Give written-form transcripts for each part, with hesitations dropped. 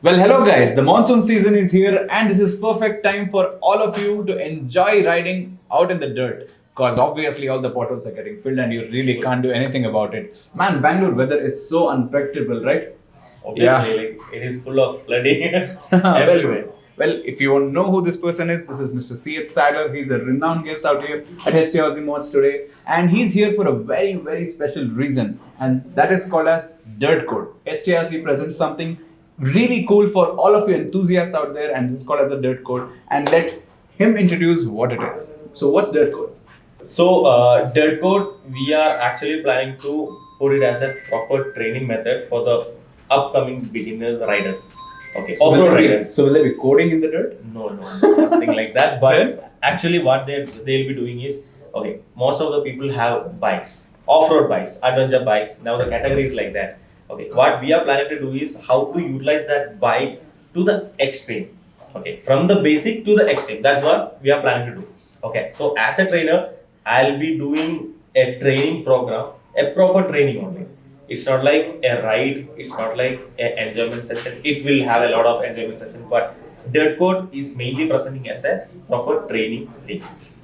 Well, hello guys. The monsoon season is here, and this is perfect time for all of you to enjoy riding out in the dirt. Because obviously all the potholes are getting filled, and you really can't do anything about it. Man, Bangalore weather is so unpredictable, right? Obviously, like it is full of flooding well, everywhere. well, if you want to know who this person is, this is Mr. C.H. Sadler. He's a renowned guest out here at HTRZ MODZ today, and he's here for a very, very special reason, and that is called as Dirt Code. HTRZ presents something really cool for all of you enthusiasts out there, and this is called as a Dirt Code. And let him introduce what it is. So, what's Dirt Code? So, dirt code, we are actually planning to put it as a proper training method for the upcoming beginners riders. Okay, So, off-road riders. will there be coding in the dirt? No, nothing like that. But actually, what they'll be doing is, okay, most of the people have bikes, off-road bikes, adventure bikes. Now the category is like that. Okay, what we are planning to do is how to utilize that bike to the extreme. Okay, from the basic to the extreme. That's what we are planning to do. Okay, so as a trainer, I'll be doing a training program, a proper training only. It's not like a ride, it's not like an enjoyment session. It will have a lot of enjoyment session, but dirt code is mainly presenting as a proper training thing.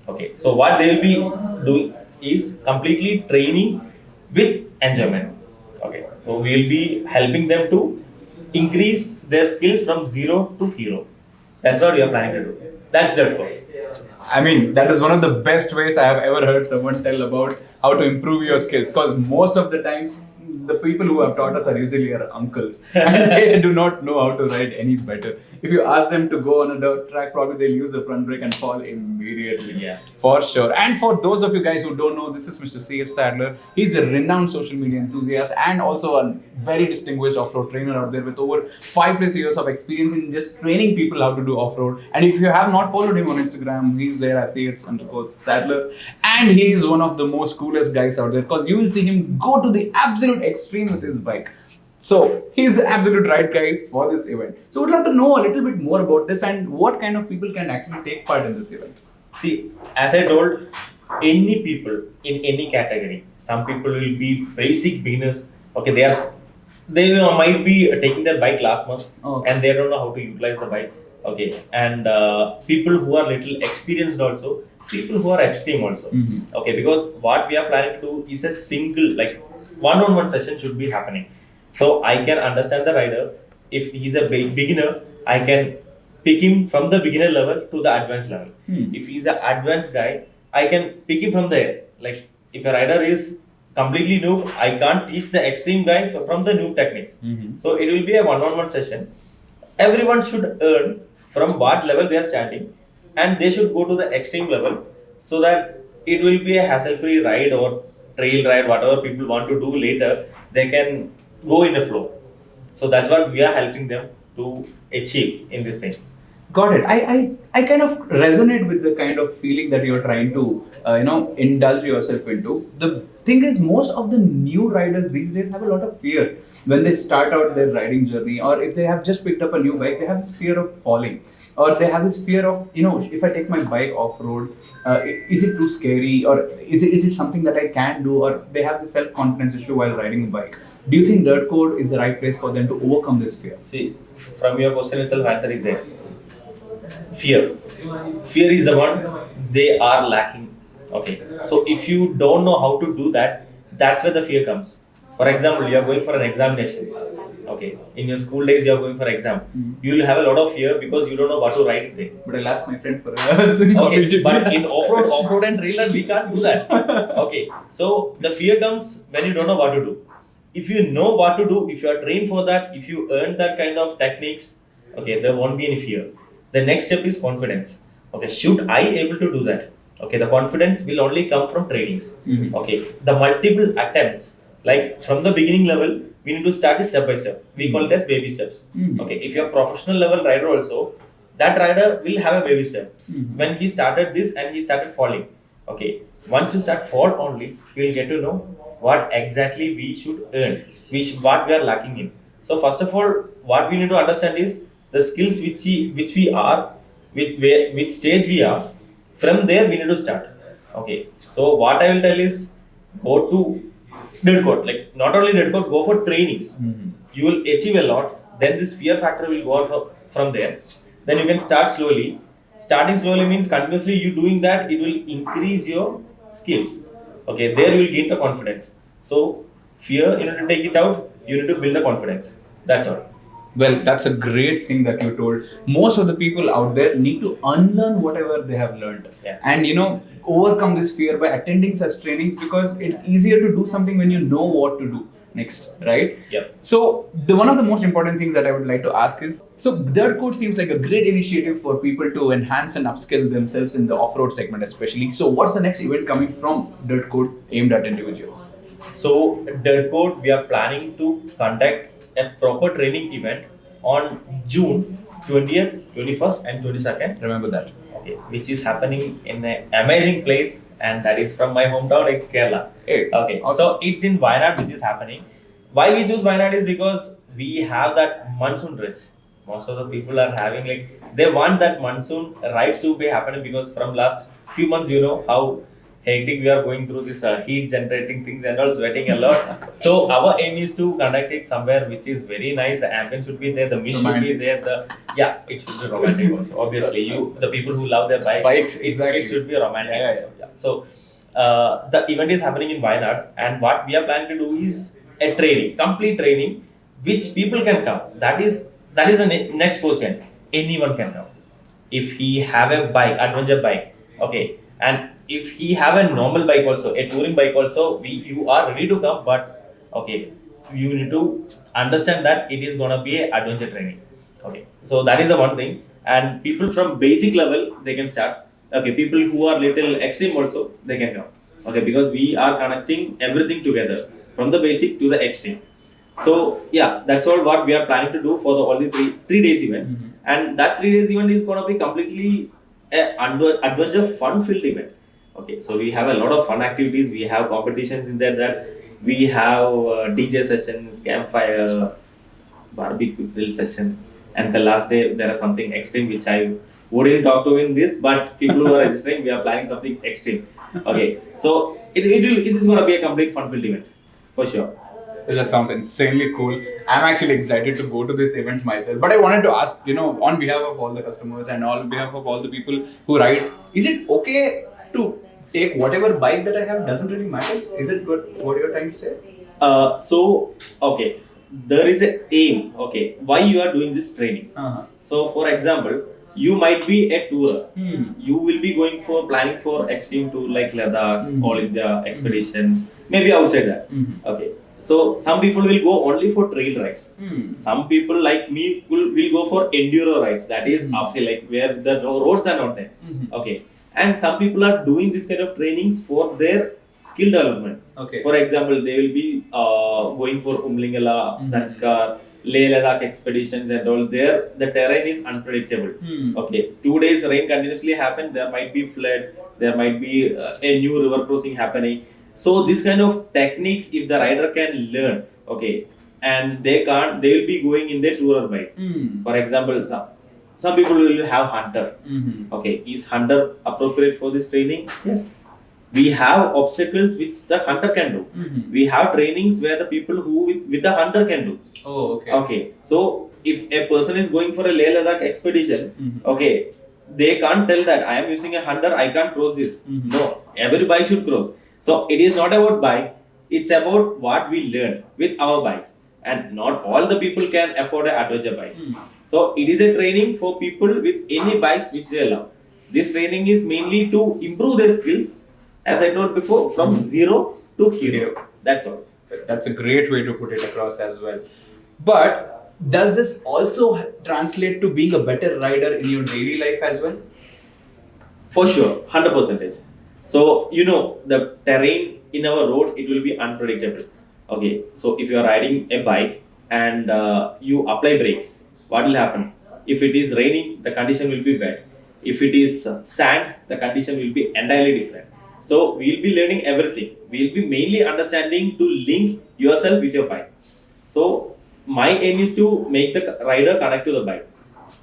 Okay, so what they will be doing is completely training with enjoyment. Okay, so we will be helping them to increase their skills from zero to hero. That's what we are planning to do. That's dirt code. I mean, that is one of the best ways I have ever heard someone tell about how to improve your skills. Because most of the times, the people who have taught us are usually our uncles, and they do not know how to ride any better. If you ask them to go on a dirt track, probably they'll use a front brake and fall immediately. Yeah. For sure. And for those of you guys who don't know, this is Mr. C.S. Sadler. He's a renowned social media enthusiast and also a very distinguished off-road trainer out there with over 5+ years of experience in just training people how to do off-road. And if you have not followed him on Instagram, he's there as C.H._Sadler. And he is one of the most coolest guys out there because you will see him go to the absolute extreme with his bike. So he's the absolute right guy for this event. So we'd love to know a little bit more about this and what kind of people can actually take part in this event. See, as I told, any people in any category, some people will be basic beginners. Okay, might be taking their bike last month and they don't know how to utilize the bike. Okay, and people who are little experienced also, people who are extreme also. Okay, because what we are planning to do is a single, like one-on-one session should be happening. So I can understand the rider. If he's a beginner, I can pick him from the beginner level to the advanced level. If he's an advanced guy, I can pick him from there. Like if a rider is completely new, I can't teach the extreme guy from the new techniques. So it will be a one-on-one session. Everyone should earn from what level they are standing, and they should go to the extreme level so that it will be a hassle-free ride or trail ride, whatever people want to do later, they can go in a flow. So that's what we are helping them to achieve in this thing. Got it. I kind of resonate with the kind of feeling that you're trying to indulge yourself into. The thing is, most of the new riders these days have a lot of fear when they start out their riding journey, or if they have just picked up a new bike, they have this fear of falling, or they have this fear of if I take my bike off road, is it too scary, or is it something that I can do, or they have the self confidence issue while riding a bike. Do you think dirt code is the right place for them to overcome this fear? See, from your question itself, answer is there. Fear. Fear is the one they are lacking. Okay. So if you don't know how to do that, that's where the fear comes. For example, you are going for an examination. Okay. In your school days, you are going for exam. You will have a lot of fear because you don't know what to write there. But I'll ask my friend for Okay, but in off-road and trailer, we can't do that. Okay. So the fear comes when you don't know what to do. If you know what to do, if you are trained for that, if you earn that kind of techniques, okay, there won't be any fear. The next step is confidence. Okay, should I able to do that? Okay, the confidence will only come from trainings. Okay, the multiple attempts, like from the beginning level, we need to start it step by step. We call it as baby steps. Okay, if you're a professional level rider also, that rider will have a baby step. When he started this and he started falling. Okay, once you start fall only, you will get to know what exactly we should earn, what we are lacking in. So first of all, what we need to understand is the skills which stage we are. From there we need to start. Okay. So what I will tell is go to dirt code. Like not only dirt code, go for trainings. You will achieve a lot. then this fear factor will go out from there. Then you can start slowly. Starting slowly means continuously you doing that, it will increase your skills. Okay, there you will gain the confidence. So fear, you need to take it out, you need to build the confidence. That's all. Well, that's a great thing that you told. Most of the people out there need to unlearn whatever they have learned. Yeah. And overcome this fear by attending such trainings, because it's easier to do something when you know what to do next, right? Yep. So the one of the most important things that I would like to ask is, so Dirt Code seems like a great initiative for people to enhance and upskill themselves in the off-road segment especially. So what's the next event coming from Dirt Code aimed at individuals? So Dirt Code, we are planning to conduct a proper training event on June 20th, 21st and 22nd. Remember that. Okay, which is happening in an amazing place, and that is from my hometown, it's Kerala. Hey, okay, awesome. So it's in Wayanad which is happening. Why we choose Wayanad is because we have that monsoon rush. Most of the people are having they want that monsoon ride to be happening, because from last few months how hectic we are going through this heat generating things and all, sweating a lot. So our aim is to conduct it somewhere which is very nice. The ambience should be there, the mist should be there. It should be romantic also. Obviously, the people who love their bikes, exactly. It should be romantic. Yeah. So the event is happening in Wayanad, and what we are planning to do is a training, complete training, which people can come. That is the next question. Anyone can come. If he have a bike, adventure bike, okay, and if he have a normal bike also, a touring bike also, you are ready to come, but okay, you need to understand that it is gonna be a adventure training. Okay, so that is the one thing, and people from basic level they can start. Okay, people who are little extreme also they can come. Okay, because we are connecting everything together from the basic to the extreme. So yeah, that's all what we are planning to do for all the three days events, and that 3 days event is gonna be completely a adventure fun filled event. Okay, so we have a lot of fun activities. We have competitions in there. That we have DJ sessions, campfire, barbecue grill session, and the last day there is something extreme which I wouldn't talk to in this. But people who are registering, we are planning something extreme. Okay, so it is going to be a complete fun filled event for sure. That sounds insanely cool. I'm actually excited to go to this event myself. But I wanted to ask, on behalf of all the customers and on behalf of all the people who ride, is it okay to take whatever bike that I have? Doesn't really matter. Is it what you're trying to say? Okay, there is a aim. Okay, why you are doing this training? So, for example, you might be a tourer. You will be planning for extreme tour like Ladakh, All India expedition, maybe outside that. Okay. So some people will go only for trail rides. Some people like me will go for enduro rides. That is uphill, where the roads are not there. Okay. And some people are doing this kind of trainings for their skill development. Okay. For example, they will be going for Umlingala, Zanskar, Leh Ladakh expeditions and all. There the terrain is unpredictable. Okay, 2 days rain continuously happen. There might be flood. There might be a new river crossing happening. So this kind of techniques, if the rider can learn, okay, and they will be going in their tourer bike. For example, some people will have hunter. Okay, is hunter appropriate for this training? Yes. We have obstacles which the hunter can do. We have trainings where the people who with the hunter can do. Oh, okay. Okay, so if a person is going for a Leh Ladakh expedition, okay, they can't tell that I am using a hunter, I can't cross this. No, every bike should cross. So it is not about bike, it's about what we learn with our bikes. And not all the people can afford an adventure bike. So it is a training for people with any bikes which they love. This training is mainly to improve their skills, as I told before, from zero to hero. That's all. That's a great way to put it across as well. But does this also translate to being a better rider in your daily life as well? For sure, 100%. So, the terrain in our road, it will be unpredictable. Okay, so if you are riding a bike and you apply brakes, what will happen? If it is raining, the condition will be wet. If it is sand, the condition will be entirely different. So, we will be learning everything. We will be mainly understanding to link yourself with your bike. So, my aim is to make the rider connect to the bike.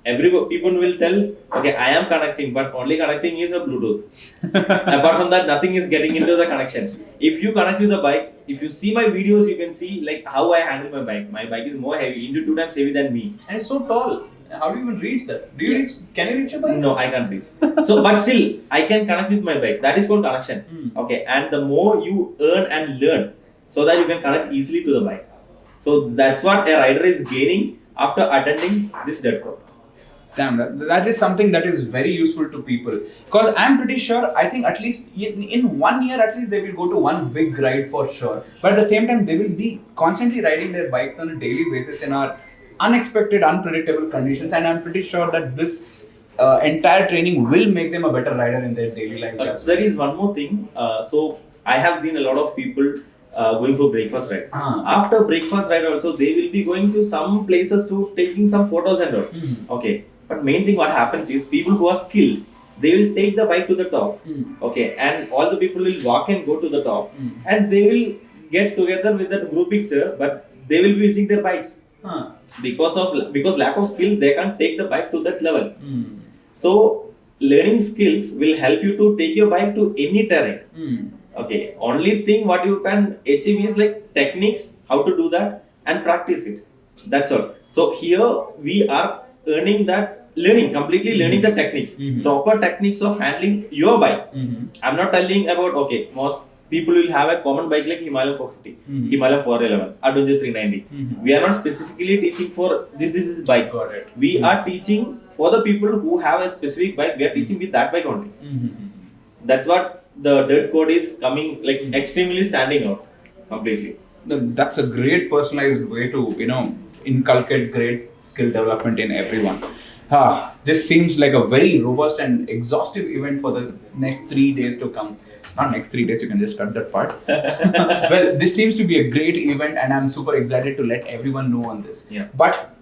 People will tell, okay, I am connecting, but only connecting is a Bluetooth. Apart from that, nothing is getting into the connection. If you connect with the bike, if you see my videos, you can see like how I handle my bike. My bike is more heavy, into 2 times heavy than me. And it's so tall. How do you even reach that? Do you reach? Can you reach your bike? No, I can't reach. So, but still, I can connect with my bike. That is called connection. Okay, and the more you earn and learn, so that you can connect easily to the bike. So that's what a rider is gaining after attending this dirt course. Damn, that is something that is very useful to people. Because I'm pretty sure, I think at least in 1 year, at least they will go to one big ride for sure. But at the same time, they will be constantly riding their bikes on a daily basis in our unexpected, unpredictable conditions. And I'm pretty sure that this entire training will make them a better rider in their daily lives as well. There is one more thing. So I have seen a lot of people going for breakfast ride. After breakfast ride also, they will be going to some places to taking some photos and all. Okay. But main thing what happens is people who are skilled, they will take the bike to the top. Okay. And all the people will walk and go to the top. And they will get together with that group picture, but they will be using their bikes. Because lack of skills, they can't take the bike to that level. So learning skills will help you to take your bike to any terrain. Okay, only thing what you can achieve is like techniques, how to do that and practice it. That's all. So here we are completely learning the techniques, proper techniques of handling your bike. I'm not telling about, okay, most people will have a common bike like Himalayan 450, Himalayan 411, Adventure 390. We are not specifically teaching for this bike. We are teaching for the people who have a specific bike. We are teaching with that bike only. That's what the dirt code is coming, like extremely standing out completely. That's a great personalized way to inculcate great skill development in everyone. This seems like a very robust and exhaustive event for the next 3 days to come. Not next 3 days, you can just cut that part. Well, this seems to be a great event and I'm super excited to let everyone know on this. But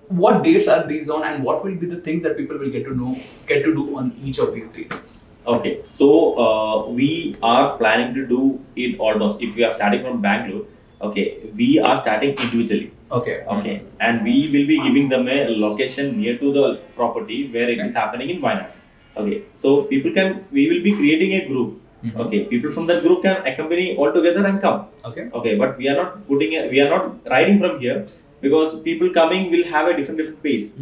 what dates are these on and what will be the things that people will get to do on each of these 3 days? Okay, so we are planning to do it almost, if we are starting from Bangalore, okay, we are starting individually. Okay, and we will be giving them a location near to the property where it is happening in Wayanad. Okay, so we will be creating a group. Okay, people from that group can accompany all together and come. Okay, but we are not riding from here because people coming will have a different pace.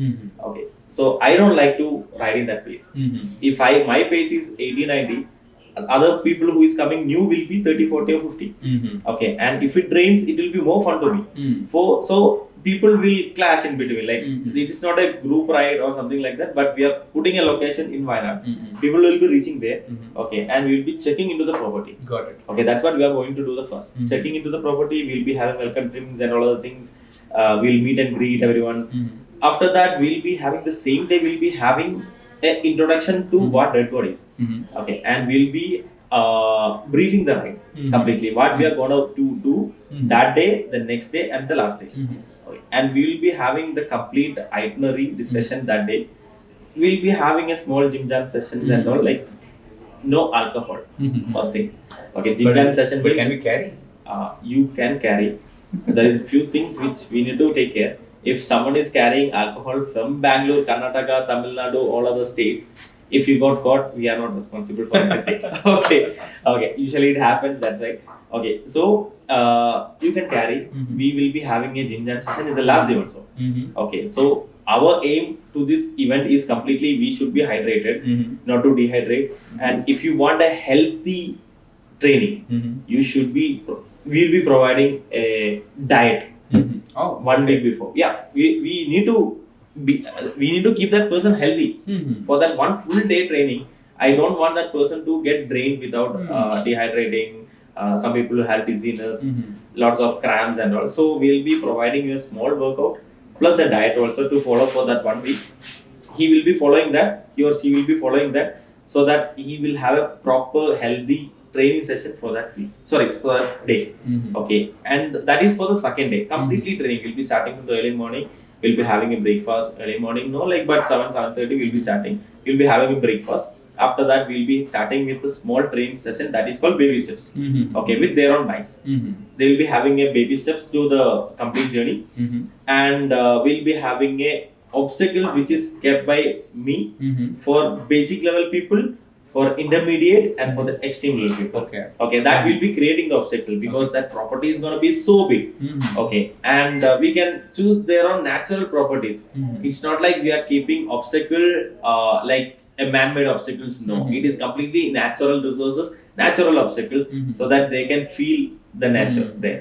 Okay, so I don't like to ride in that pace. If my pace is 80-90, other people who is coming new will be 30, 40 or 50. Okay, and if it rains, it will be more fun to me. So people will clash in between. Like it is not a group ride or something like that, but we are putting a location in Wayanad. People will be reaching there. Okay, and we will be checking into the property. Got it. Okay, that's what we are going to do the first. Checking into the property, we'll be having welcome drinks and all other things. We'll meet and greet everyone. After that, we'll be having the same day. We'll be having an introduction to what dirt code is. Okay, and we'll be briefing the ride completely. What we are gonna do that day, the next day, and the last day. Okay. And we will be having the complete itinerary discussion that day. We'll be having a small gym jam sessions and all, like no alcohol. First thing. Okay, gym jam session. But can we carry? You can carry. There is a few things which we need to take care. If someone is carrying alcohol from Bangalore, Karnataka, Tamil Nadu, all other states, if you got caught, we are not responsible for anything. Okay. Usually it happens. That's right. Okay. So you can carry. We will be having a gym jam session in the last day also. Okay. So our aim to this event is completely we should be hydrated, not to dehydrate. And if you want a healthy training, we'll be providing a diet. 1 week before. Yeah, we need to keep that person healthy for that one full day training. I don't want that person to get drained without dehydrating. Some people have dizziness, lots of cramps and all. So we'll be providing you a small workout plus a diet also to follow for that 1 week. He will be following that. He or she will be following that so that he will have a proper healthy training session for that week. For that day. Okay, and that is for the second day. Completely training. We'll be starting from the early morning. We'll be having a breakfast early morning. No, like but 7:30 we'll be starting. We'll be having a breakfast. After that, we'll be starting with a small training session that is called baby steps. Okay, with their own bikes. They will be having a baby steps to the complete journey, and we'll be having a obstacles which is kept by me Mm-hmm. for basic level people, for intermediate, and for the extreme level people. Okay, that will be creating the obstacle because that property is going to be so big. Mm-hmm. Okay, and we can choose their own natural properties. Mm-hmm. It's not like we are keeping obstacle like a man-made obstacles. No, Mhm. it is completely natural resources, natural obstacles, Mhm. so that they can feel the nature Mhm. there.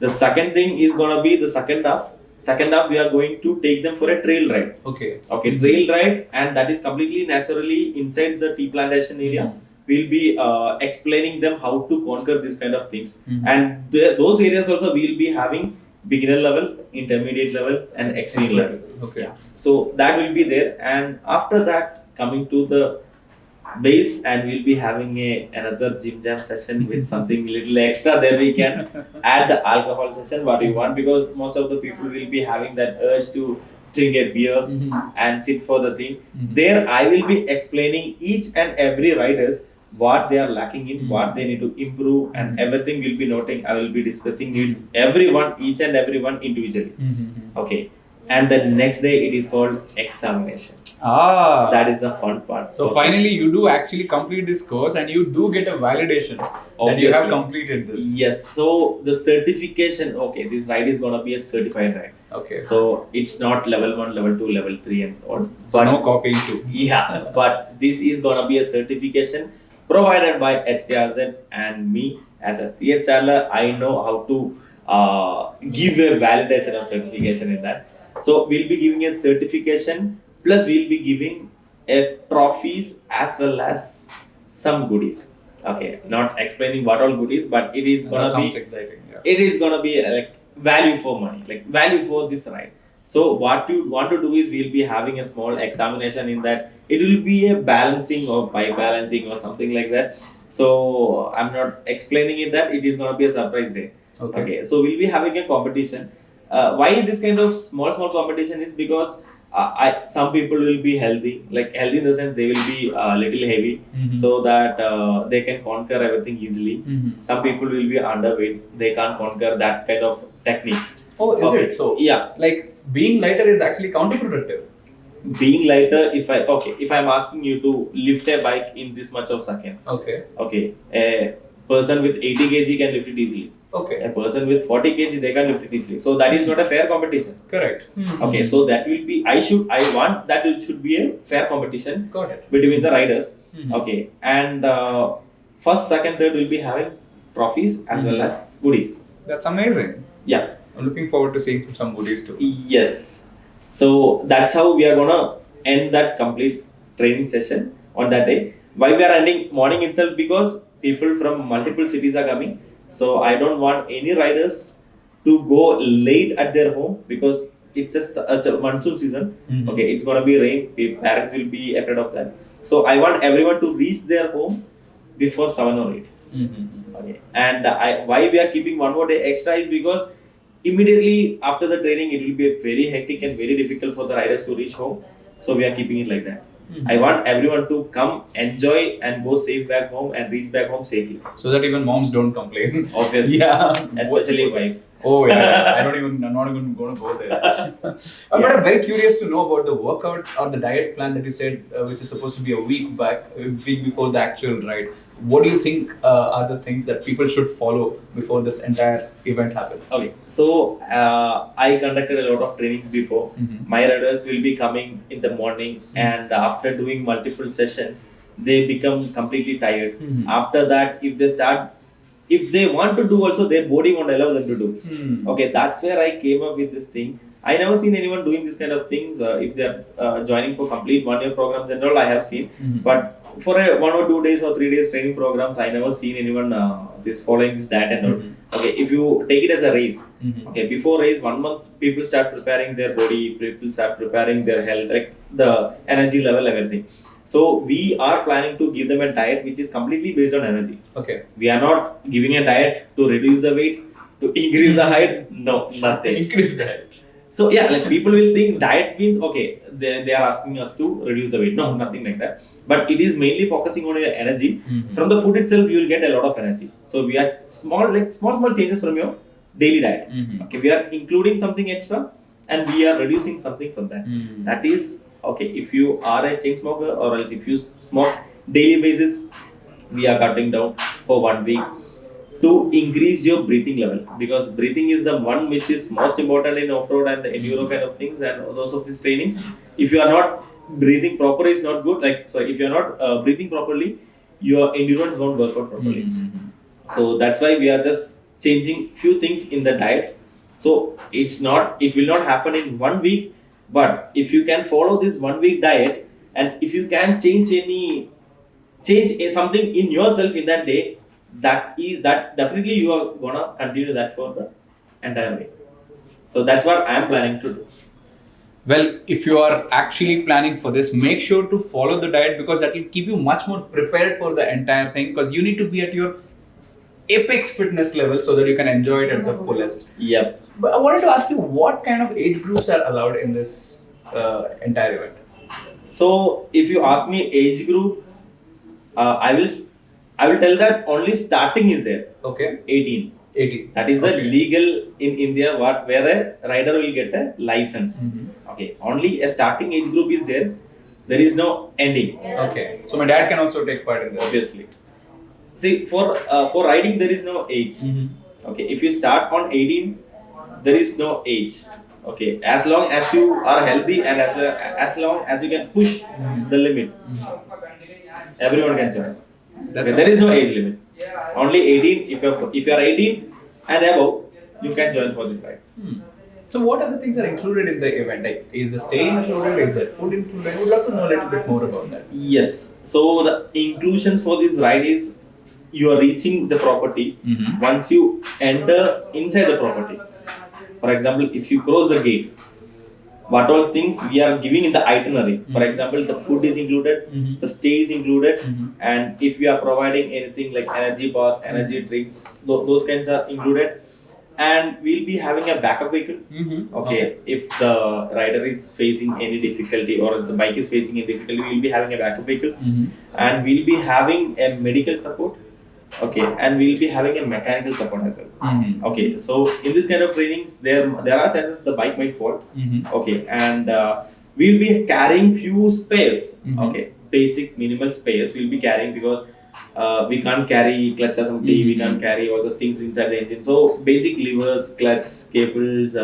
The second thing is gonna be the second half. Second half, we are going to take them for a trail ride. Okay. Okay, trail ride, and that is completely naturally inside the tea plantation area. Mhm. We'll be explaining them how to conquer this kind of things, Mhm. and those areas also we'll be having beginner level, intermediate level, and extreme level. Okay. Yeah. So that will be there, and after that, coming to the base, and we'll be having another gym jam session with something little extra. There we can add the alcohol session what you want, because most of the people will be having that urge to drink a beer Mhm. and sit for the thing. Mhm. There I will be explaining each and every riders what they are lacking in, Mhm. what they need to improve, and Mhm. everything will be noting. I will be discussing it Mhm. everyone, each and everyone individually. Mhm. Okay, and the next day it is called examination. Ah. That is the fun part. So Okay. finally, you do actually complete this course, and you do get a validation that you have Obviously. completed this. Yes, so the certification, okay, this ride is gonna be a certified ride. Okay. So it's not level 1, level 2, level 3 and all. So no copying too. Yeah, but this is gonna be a certification provided by HTRZ, and me as a CHRler, I know how to give a validation of certification in that. So we'll be giving a certification, plus we'll be giving a trophies as well as some goodies. Okay, not explaining what all goodies, but it is That gonna sounds be exciting. Yeah. it is gonna be like value for money, like value for this ride. So what you want to do is we'll be having a small examination in that. It will be a balancing or bike balancing or something like that. So I'm not explaining it, that it is gonna be a surprise day. Okay. So we'll be having a competition. Why this kind of small competition is because some people will be healthy, like healthy in the sense they will be little heavy, Mhm. so that they can conquer everything easily. Mhm. Some people will be underweight, they can't conquer that kind of techniques. Oh, is Okay. it? So Yeah, like being lighter is actually counterproductive. being lighter, if I'm asking you to lift a bike in this much of seconds, Okay. okay, a person with 80 kg can lift it easily. Okay. A person with 40 kg, they can lift it easily. So that is not a fair competition. Correct. Okay, so that will be, I want that it should be a fair competition Got it. between the riders. Mhm. Okay, and first, second, third will be having trophies as well Mhm. as goodies. That's amazing. Yeah. I'm looking forward to seeing some goodies too. Yes. So that's how we are gonna end that complete training session on that day. Why we are ending morning itself? Because people from multiple cities are coming. So I don't want any riders to go late at their home, because it's a monsoon season. Mhm. Okay, it's gonna be rain. Parents will be afraid of that. So I want everyone to reach their home before 7 or 8. Mhm. Okay. And why we are keeping one more day extra is because immediately after the training it will be very hectic and very difficult for the riders to reach home. So we are keeping it like that. Mhm. I want everyone to come, enjoy, and go safe back home and reach back home safely. So that even moms don't complain. Obviously. Yeah. Especially wife. Oh yeah, I'm not even gonna go there. But I'm very curious to know about the workout or the diet plan that you said, which is supposed to be a week before the actual ride. What do you think are the things that people should follow before this entire event happens? Okay, so I conducted a lot of trainings before. Mhm. My riders will be coming in the morning, and after doing multiple sessions, they become completely tired. Mhm. After that, if they want to do also, their body won't allow them to do. Hmm. Okay, that's where I came up with this thing. I never seen anyone doing this kind of things. If they're joining for complete 1 year programs and all, I have seen. Mhm. But for a 1 or 2 days or 3 days training programs, I never seen anyone this following this diet and all. Mhm. Okay, if you take it as a race, Mhm. okay, before race 1 month, people start preparing their body, people start preparing their health, like the energy level, everything. So we are planning to give them a diet which is completely based on energy. Okay. We are not giving a diet to reduce the weight, to increase the height. No, nothing. Increase that. So yeah, like people will think diet means okay, they are asking us to reduce the weight. No, nothing like that. But it is mainly focusing on your energy. Mhm. From the food itself, you will get a lot of energy. So we are small changes from your daily diet. Mhm. Okay, we are including something extra and we are reducing something from that. That is okay. If you are a chain smoker, or else if you smoke daily basis, we are cutting down for 1 week to increase your breathing level, because breathing is the one which is most important in off-road and the enduro kind of things and those of these trainings. If you are not breathing proper, is not good. Like, so if you are not breathing properly, your endurance won't work out properly. So that's why we are just changing few things in the diet. So it will not happen in 1 week, but if you can follow this 1 week diet, and if you can change something in yourself in that day, that definitely you are gonna continue that for the entire way. So that's what I am planning to do. Well, if you are actually planning for this, make sure to follow the diet, because that will keep you much more prepared for the entire thing, because you need to be at your apex fitness level so that you can enjoy it at the fullest. Yep. But I wanted to ask you, what kind of age groups are allowed in this entire event? So if you ask me age group, I will tell that only starting is there. Okay. 18. 18. That is the legal in India, where a rider will get a license. Okay. Only a starting age group is there. There is no ending. Okay. So my dad can also take part in this. Obviously. See, for riding there is no age. Okay. If you start on 18, there is no age. Okay. As long as you are healthy and as long as you can push the limit, everyone can join. Okay, there is no age limit. Only 18. If you are 18 and above, you can join for this ride. So what other things are included in the event? Like, is the stay included? Is there food included? I would love to know a little bit more about that. Yes. So the inclusion for this ride is you are reaching the property. Once you enter inside the property. For example, if you cross the gate, what all things we are giving in the itinerary. For example, the food is included, the stay is included, and if we are providing anything like energy bars, energy drinks, those kinds are included. And we'll be having a backup vehicle. Okay. If the rider is facing any difficulty or the bike is facing any difficulty, we'll be having a backup vehicle, and we'll be having a medical support. Okay, and we'll be having a mechanical support as well. Okay, so in this kind of trainings, there are chances the bike might fall. Okay, and we'll be carrying few spares. Okay, basic minimal spares we'll be carrying, because we can't carry clutch assembly, we can't carry all those things inside the engine. So basic levers, clutch, cables,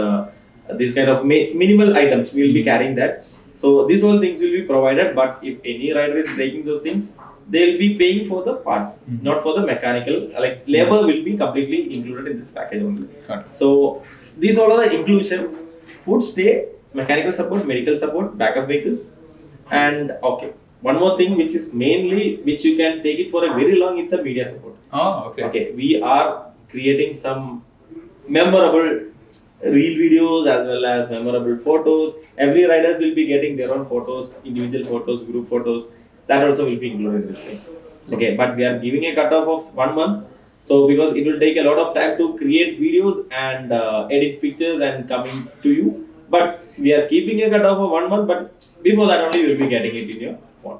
these kind of minimal items we'll be carrying that. So these all things will be provided, but if any rider is breaking those things, they'll be paying for the parts, not for the mechanical. Like, labor will be completely included in this package only. So these all are the inclusion: food, stay, mechanical support, medical support, backup vehicles, and okay. One more thing which is mainly which you can take it for a very long, it's a media support. Oh, okay. Okay, we are creating some memorable reel videos as well as memorable photos. Every riders will be getting their own photos, individual photos, group photos. That also will be included in this thing. Okay, but we are giving a cutoff of 1 month. So because it will take a lot of time to create videos and edit pictures and coming to you. But we are keeping a cutoff of 1 month. But before that only you will be getting it in your phone.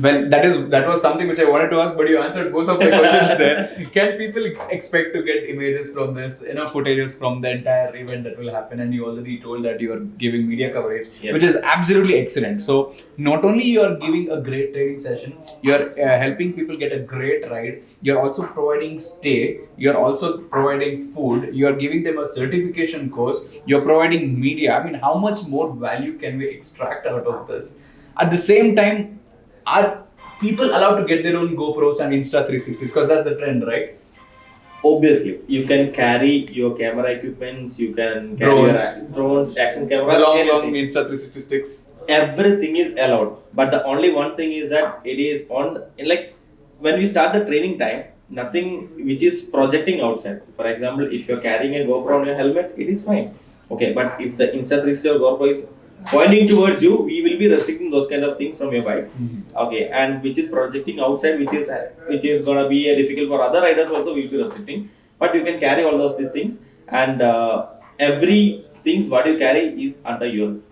Well, that was something which I wanted to ask, but you answered most of my questions there. Can people expect to get images from this, footages from the entire event that will happen? And you already told that you are giving media coverage, which is absolutely excellent. So not only you are giving a great training session, you are helping people get a great ride. You are also providing stay. You are also providing food. You are giving them a certification course. You are providing media. I mean, how much more value can we extract out of this? At the same time, are people allowed to get their own GoPros and Insta 360s? Because that's the trend, right? Obviously, you can carry your camera equipments, you can carry drones, action cameras, the long Insta 360 sticks. Everything is allowed. But the only one thing is that it is on, like, when we start the training time, nothing which is projecting outside. For example, if you're carrying a GoPro on your helmet, it is fine. Okay, but if the Insta 360 or GoPro is pointing towards you, we will be restricting those kind of things from your bike. Okay, and which is projecting outside, which is gonna be difficult for other riders also, will be restricting. But you can carry all of these things, and every things what you carry is under yours,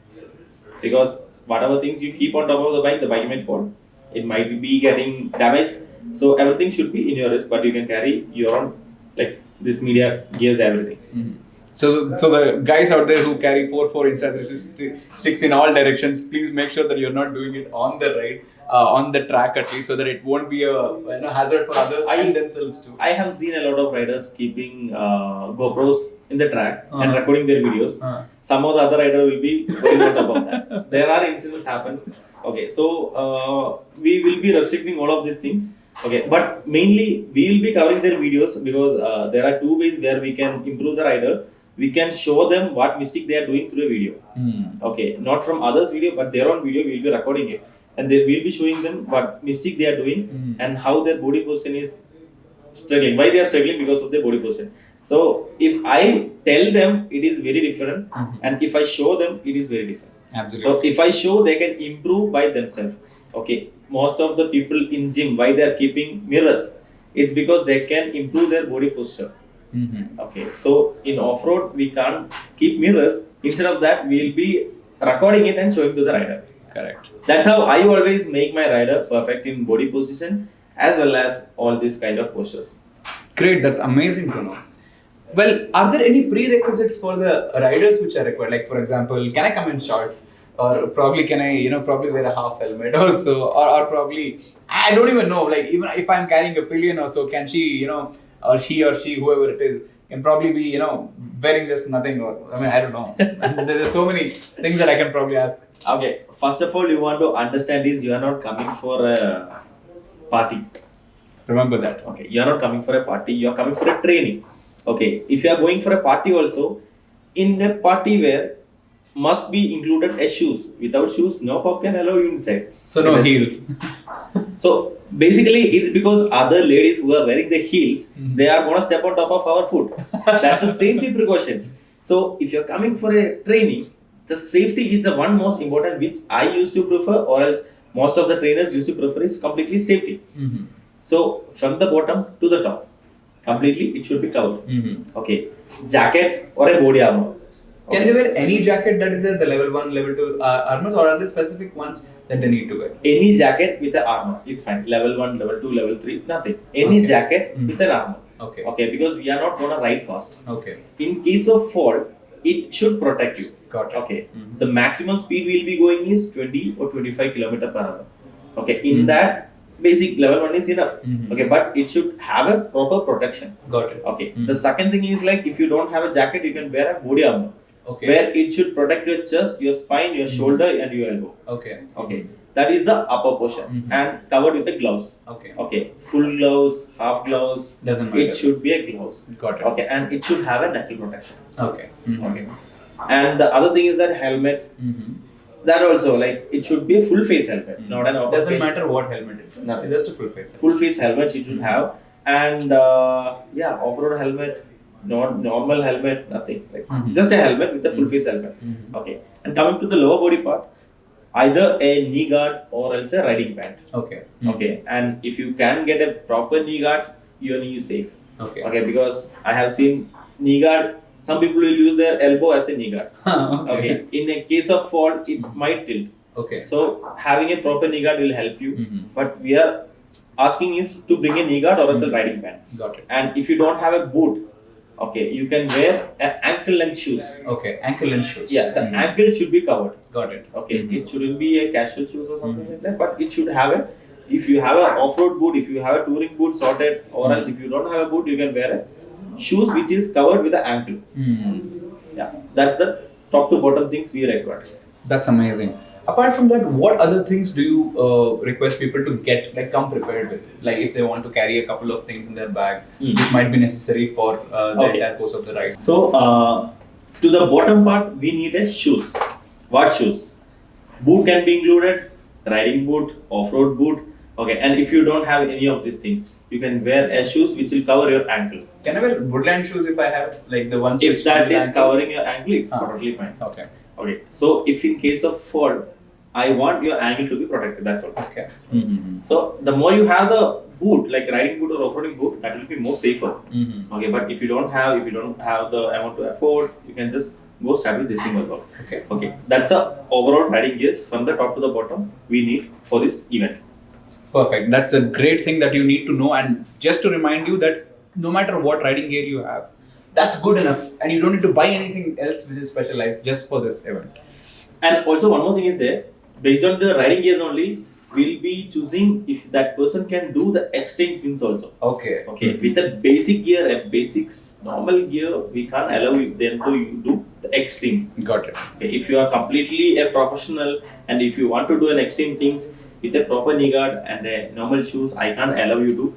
because whatever things you keep on top of the bike might fall, it might be getting damaged. So everything should be in your risk, but you can carry your own, like this media gears, everything. So the guys out there who carry 4 Insta360 sticks in all directions, please make sure that you're not doing it on the ride, on the track at least, so that it won't be a hazard for others and themselves too. I have seen a lot of riders keeping GoPros in the track and recording their videos. Some of the other rider will be very not about that. There are incidents happens. Okay, so we will be restricting all of these things. Okay, but mainly we will be covering their videos because there are 2 ways where we can improve the rider. We can show them what mistake they are doing through a video. Okay, not from others' video, but their own video. We will be recording it, and they will be showing them what mistake they are doing and how their body position is struggling. Why they are struggling because of their body position. So if I tell them, it is very different, and if I show them, it is very different. Absolutely. So if I show, they can improve by themselves. Okay, most of the people in gym, why they are keeping mirrors? It's because they can improve their body posture. Okay, so in off-road, we can't keep mirrors. Instead of that, we'll be recording it and showing to the rider. Correct. That's how I always make my rider perfect in body position as well as all these kind of postures. Great, that's amazing to know. Well, are there any prerequisites for the riders which are required? Like, for example, can I come in shorts? Or probably can I, probably wear a half helmet also? Or probably, I don't even know, like even if I'm carrying a pillion or so, can she, or she, whoever it is, can probably be, wearing just nothing or, I don't know. There's so many things that I can probably ask. Okay, first of all, you want to understand is you are not coming for a party. Remember that. Okay, you are not coming for a party, you are coming for a training. Okay, if you are going for a party also, in a party wear, must be included a shoes. Without shoes, no pub can allow you inside. So no heels. So basically, it's because other ladies who are wearing the heels, they are gonna step on top of our foot. That's the safety precautions. So if you're coming for a training, the safety is the one most important which I used to prefer, or else most of the trainers used to prefer is completely safety. So from the bottom to the top, completely it should be covered. Okay, jacket or a body armor. Okay. Can they wear any jacket that is at the level 1, level 2 armors, or are there specific ones that they need to wear? Any jacket with an armor is fine. Level 1, level 2, level 3, nothing. Any jacket with an armor. Okay. Okay, because we are not gonna ride fast. Okay. In case of fall, it should protect you. Got it. Okay. The maximum speed we'll be going is 20 or 25 km per hour. Okay. In that, basic level 1 is enough. Okay, but it should have a proper protection. Got it. Okay. The second thing is like if you don't have a jacket, you can wear a body armor. Okay. Where it should protect your chest, your spine, your shoulder, and your elbow. Okay. Okay. That is the upper portion and covered with the gloves. Okay. Okay. Full gloves, half gloves. Doesn't matter. It should be a gloves. Got it. Okay, and it should have a knuckle protection. Okay. Okay. And the other thing is that helmet. That also, like, it should be a full face helmet, not an upper Doesn't face. matter what helmet it is. Nothing. Just a full face. Full face helmet it should have, and yeah, off-road helmet, not normal helmet, nothing. Like just a helmet with a full face helmet. Okay. And coming to the lower body part, either a knee guard or else a riding band. Okay. Okay. And if you can get a proper knee guards, your knee is safe. Okay. Okay. Because I have seen knee guard. Some people will use their elbow as a knee guard. Okay. In a case of fall, it might tilt. Okay. So having a proper knee guard will help you. But we are asking is to bring a knee guard or else a riding band. Got it. And if you don't have a boot, okay, you can wear ankle length shoes. Okay, ankle length shoes. Yeah, the ankle should be covered. Got it. Okay, it shouldn't be a casual shoes or something like that, but it should have a. If you have an off-road boot, if you have a touring boot sorted, or else if you don't have a boot, you can wear a shoes which is covered with the ankle. Yeah, that's the top to bottom things we require. That's amazing. Apart from that, what other things do you request people to get, like, come prepared with? Like, if they want to carry a couple of things in their bag, which might be necessary for the entire course of the ride. So, to the bottom part, we need a shoes. What shoes? Boot can be included, riding boot, off-road boot. Okay, and if you don't have any of these things, you can wear a shoes which will cover your ankle. Can I wear woodland shoes if I have, like, the ones if which that is covering your ankle, it's totally fine. Okay. Okay, so if in case of fall, I want your ankle to be protected, that's all. Okay. So the more you have the boot, like riding boot or off-roading boot, that will be more safer. Okay, but if you don't have the amount to afford, you can just go start with this thing as well. Okay. Okay, that's a overall riding gears from the top to the bottom we need for this event. Perfect. That's a great thing that you need to know. And just to remind you that no matter what riding gear you have, that's good enough, and you don't need to buy anything else which is specialized just for this event. And also one more thing is there, based on the riding gears only, we'll be choosing if that person can do the extreme things also. Okay. Okay, with a basic gear, a basics normal gear, we can't allow them to do the extreme. Got it. Okay, if you are completely a professional and if you want to do an extreme things with a proper knee guard and a normal shoes, I can't allow you to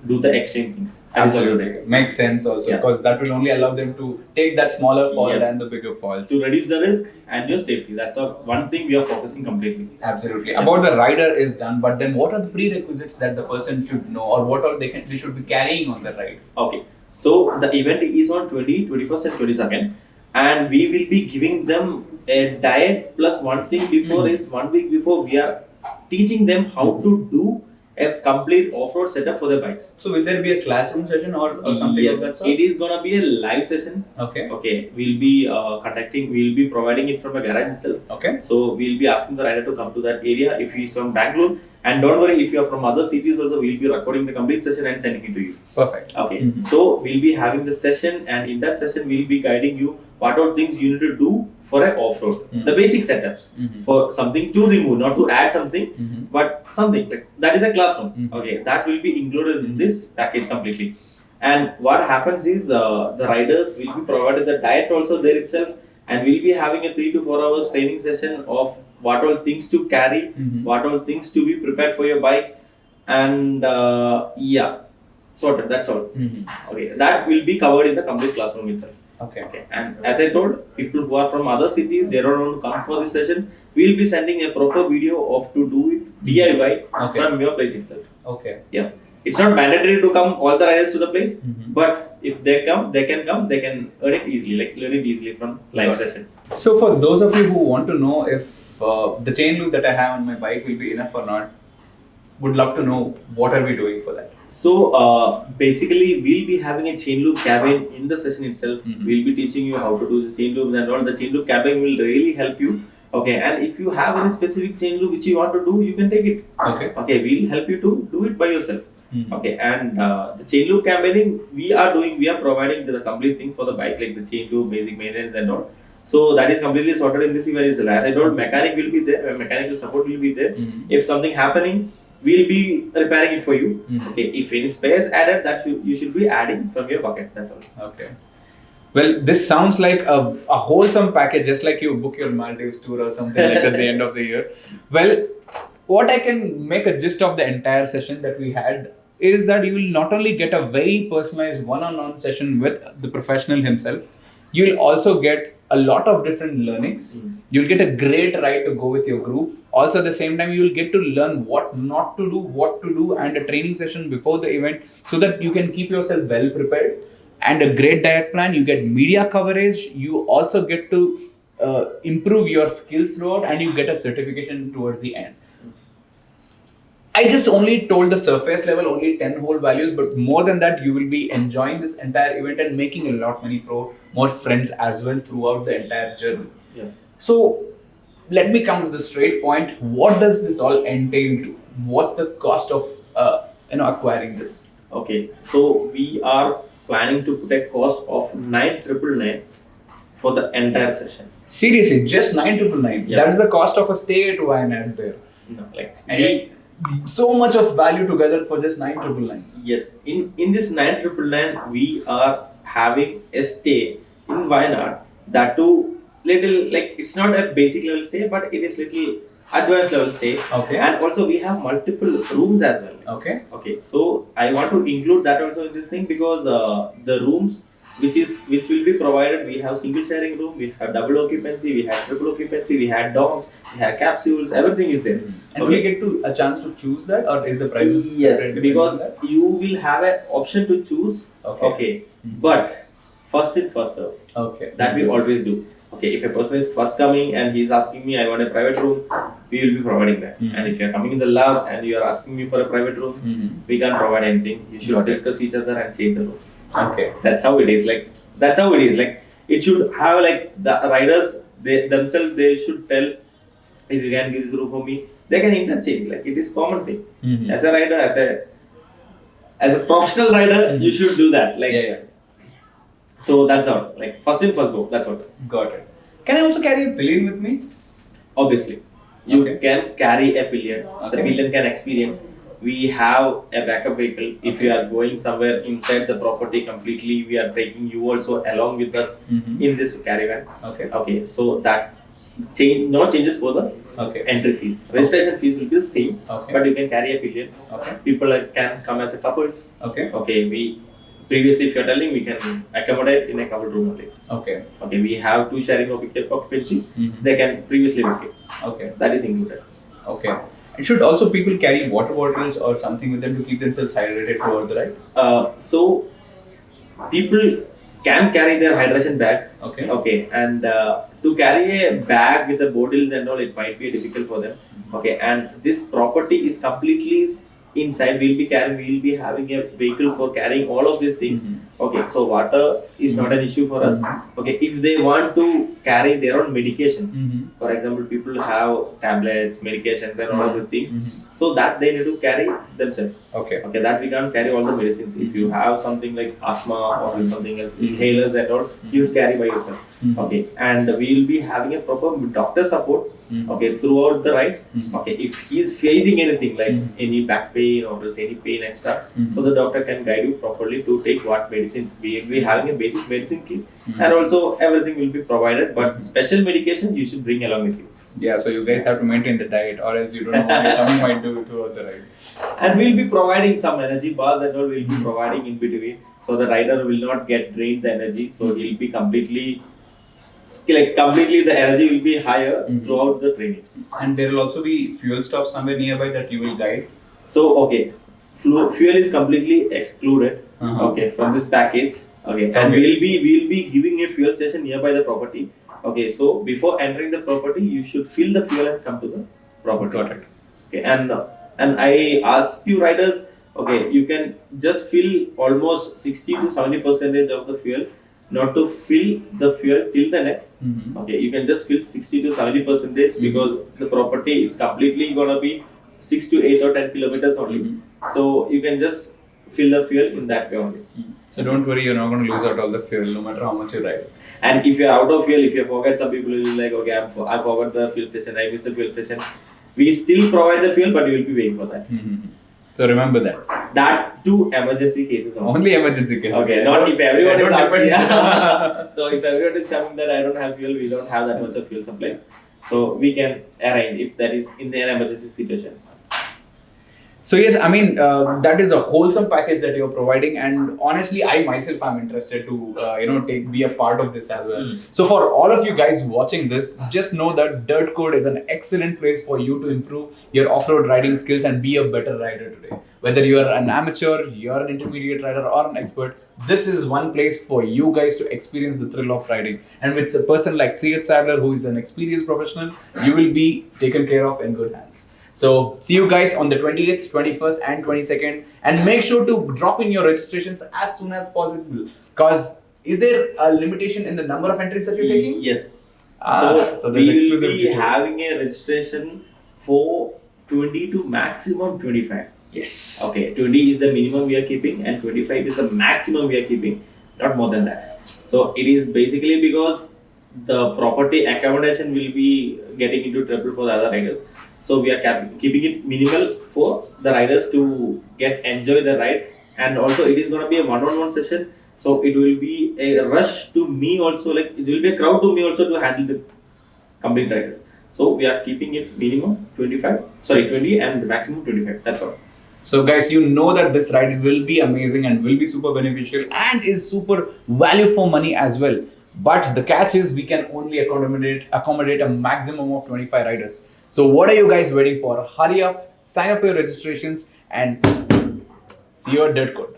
do the extreme things. Absolutely. Makes sense also, because that will only allow them to take that smaller fall than the bigger falls. To reduce the risk and your safety. That's one thing we are focusing completely. Absolutely. About the rider is done, but then what are the prerequisites that the person should know, or what are they should be carrying on the ride? Okay. So the event is on 20, 21st and 22nd, and we will be giving them a diet plus one thing before is 1 week before we are teaching them how to do a complete off-road setup for their bikes. So will there be a classroom session or something yes, like that? Sort? It is gonna be a live session. Okay. Okay. We'll be we'll be providing it from a garage itself. Okay. So we'll be asking the rider to come to that area if he's from Bangalore. And don't worry, if you are from other cities also, we'll be recording the complete session and sending it to you. Perfect. Okay. So we'll be having the session, and in that session we'll be guiding you what all things you need to do for an off-road. The basic setups for something to remove, not to add something, but something like that is a classroom. Okay, that will be included in this package completely. And what happens is the riders will be provided the diet also there itself, and we'll be having a 3 to 4 hours training session of what all things to carry, what all things to be prepared for your bike, and sorted. That's all. Okay, that will be covered in the complete classroom itself. Okay. And as I told, people who are from other cities, they don't want to come for this session. We'll be sending a proper video of to do it DIY from your place itself. Okay. Yeah. It's not mandatory to come all the riders to the place, but if they come, they can earn it easily, like learn it easily from live sessions. So for those of you who want to know if the chain loop that I have on my bike will be enough or not, would love to know what are we doing for that. So basically, we'll be having a chain loop cabin in the session itself. We'll be teaching you how to do the chain loops and all. The chain loop cabin will really help you. Okay, and if you have any specific chain loop which you want to do, you can take it. Okay, we'll help you to do it by yourself. Okay, and the chain loop campaigning we are providing the complete thing for the bike, like the chain loop, basic maintenance and all. So that is completely sorted in this event. As I told, mechanic will be there, mechanical support will be there. If something happening, we'll be repairing it for you. Okay, if any spares added, that you should be adding from your bucket. That's all. Okay. Well, this sounds like a wholesome package, just like you book your Maldives tour or something like at the end of the year. Well, what I can make a gist of the entire session that we had is that you will not only get a very personalized one-on-one session with the professional himself, you will also get a lot of different learnings. You'll get a great ride to go with your group. Also, at the same time, you will get to learn what not to do, what to do, and a training session before the event so that you can keep yourself well prepared. And a great diet plan. You get media coverage. You also get to improve your skills throughout, and you get a certification towards the end. I just only told the surface level, only 10 whole values, but more than that, you will be enjoying this entire event and making a lot many more friends as well throughout the entire journey. Yeah. So let me come to the straight point. What does this all entail to? What's the cost of acquiring this? Okay, so we are planning to put a cost of 9,999 for the entire session. Seriously, just 9,999. Yeah. That's the cost of a stay at Wayanad there. No, So much of value together for just 9,999. Yes, in this 9,999 we are having a stay in Wayanad. That too, little like it's not a basic level stay, but it is little advanced level stay. Okay. And also we have multiple rooms as well. Okay. Okay. So I want to include that also in this thing because the rooms which will be provided, we have single sharing room, we have double occupancy, we have triple occupancy, we have dorms, we have capsules, everything is there. And we get a chance to choose that, or is the price yes, because you will have an option to choose. Okay. But first in, first serve. Okay. That we always do. Okay, if a person is first coming and he's asking me, I want a private room, we will be providing that. And if you are coming in the last and you are asking me for a private room, we can't provide anything. You should discuss each other and change the rooms. Okay. That's how it is. That's how it is. Like, it should have the riders themselves. They should tell, if you can give this room for me, they can interchange. Like, it is common thing. As a rider, as a professional rider, you should do that. So that's all. Like first in, first go. That's all. Got it. Can I also carry a pillion with me? Obviously, you Okay. can carry a pillion. Okay. The pillion can experience. We have a backup vehicle. If Okay. you are going somewhere inside the property completely, we are taking you also along with us in this caravan. Okay. Okay, so that no changes for the Okay. entry fees. Registration fees will be the same, Okay. but you can carry a pillion. Okay. People can come as a couples. Okay. Okay, we previously, if you're telling, we can accommodate in a couple room only. Okay. Okay, we have two sharing occupancy. Mhm. They can previously vacate. Okay. That is included. Okay. And should also people carry water bottles or something with them to keep themselves hydrated throughout the ride? So people can carry their hydration bag. Okay. Okay, and to carry a bag with the bottles and all, it might be difficult for them. Okay, and this property is completely inside. We'll be having a vehicle for carrying all of these things. Mhm. Okay, so water is not an issue for us. Okay, if they want to carry their own medications, for example, people have tablets, medications, and all of these things, so that they need to carry themselves. Okay. Okay, that we can't carry all the medicines. If you have something like asthma or something else, inhalers and all, you carry by yourself. Okay, and we will be having a proper doctor support. Okay, throughout the ride. Okay, if he is facing anything like any back pain or any pain extra, so the doctor can guide you properly to take what medicines. We will be having a basic medicine kit, and also everything will be provided. But special medications you should bring along with you. Yeah, so you guys have to maintain the diet, or else you don't know what your tummy might do throughout the ride. And we'll be providing some energy bars and all. We'll be providing in between, so the rider will not get drained the energy. So he'll be completely the energy will be higher throughout the training. And there will also be fuel stops somewhere nearby that you will guide. So okay, fuel is completely excluded. Uh-huh. Okay, from this package. Okay, So and okay. we'll be giving a fuel station nearby the property. Okay, so before entering the property, you should fill the fuel and come to the property. Got it. Okay, and I ask you riders. Okay, you can just fill almost 60 to 70% of the fuel. Not to fill the fuel till the neck. Okay, you can just fill 60 to 70% because the property is completely gonna be 6 to 8 or 10 kilometers only. So you can just fill the fuel in that way only. So don't worry, you're not going to lose out all the fuel no matter how much you ride. And if you're out of fuel, if you forget, some people will be like, okay, I forgot the fuel station, I missed the fuel station. We still provide the fuel, but you will be waiting for that. So remember that. That to emergency cases only. Only emergency cases. Okay, not if everyone is asking. So if everyone is coming that I don't have fuel, we don't have that much of fuel supplies. So we can arrange if that is in the emergency situations. So yes, I mean that is a wholesome package that you're providing, and honestly, I myself am interested to be a part of this as well. So for all of you guys watching this, just know that Dirt Code is an excellent place for you to improve your off-road riding skills and be a better rider today. Whether you are an amateur, you're an intermediate rider, or an expert, this is one place for you guys to experience the thrill of riding. And with a person like C.H. Sadler, who is an experienced professional, you will be taken care of in good hands. So see you guys on the 28th, 21st and 22nd, and make sure to drop in your registrations as soon as possible, because is there a limitation in the number of entries that you're taking? Yes. So we will be having a registration for 20 to maximum 25. Yes. Okay, 20 is the minimum we are keeping and 25 is the maximum we are keeping, not more than that. So it is basically because the property accommodation will be getting into trouble for the other riders. So we are keeping it minimal for the riders to enjoy the ride, and also it is going to be a one-on-one session. So it will be a rush to me also, like it will be a crowd to me also to handle the complete riders. So we are keeping it minimum 20 and maximum 25. That's all. So guys, you know that this ride will be amazing and will be super beneficial and is super value for money as well. But the catch is we can only accommodate a maximum of 25 riders. So what are you guys waiting for? Hurry up, sign up your registrations and see your Dirt Code.